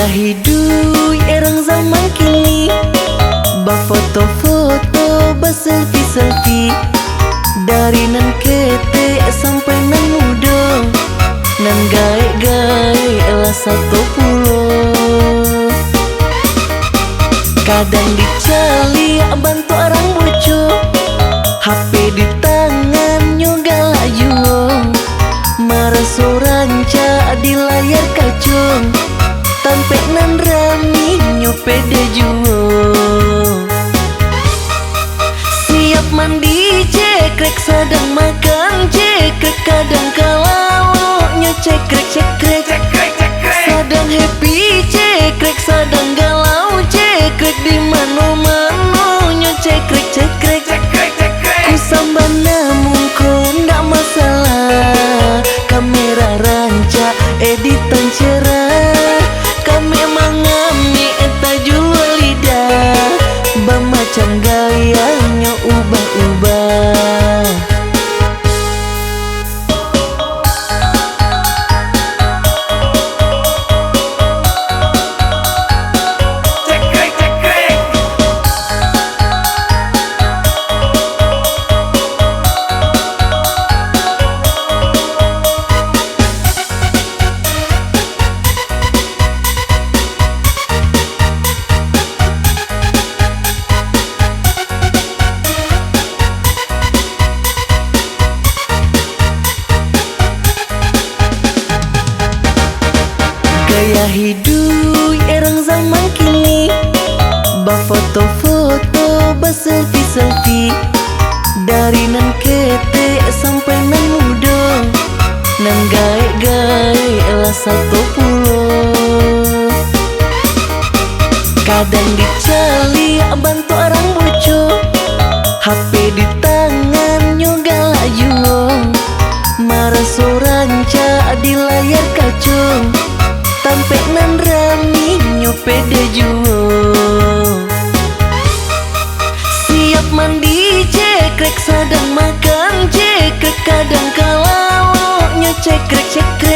Gaya hidup erang zaman kini, ba foto-foto, ba selfie-selfie. Dari nan kete sampai nan muda, nan gae-gae elah 10. Kadang dicali bantu orang bojo, HP di tangan juga layu. Maraso ranca di layar kacung, tampek nan rami nyopede juo. Siap mandi cekrek, sedang makan cekrek. Kadang kalau cekrek-cekrek, sedang happy cekrek, sedang galau cekrek. Di mano-mano cekrek-cekrek. Ku samban namun kau ndak masalah. Kamera ranca editan cerah, kami mangami eta jual lidah. Macam gayanya ubah-ubah. Gaya hidup erang zaman kini, ba foto-foto, ba selfie-selfie. Dari nan kete sampai nan muda, nan gae-gae elah 10. Kadang dicali bantu orang bojo, HP di tangan juga layu. Maraso ranca di layar kacung, tampek nan rami nyopede juo. Siap mandi cekrek, sedang makan cekrek. Kadang kalau cekrek-cekrek.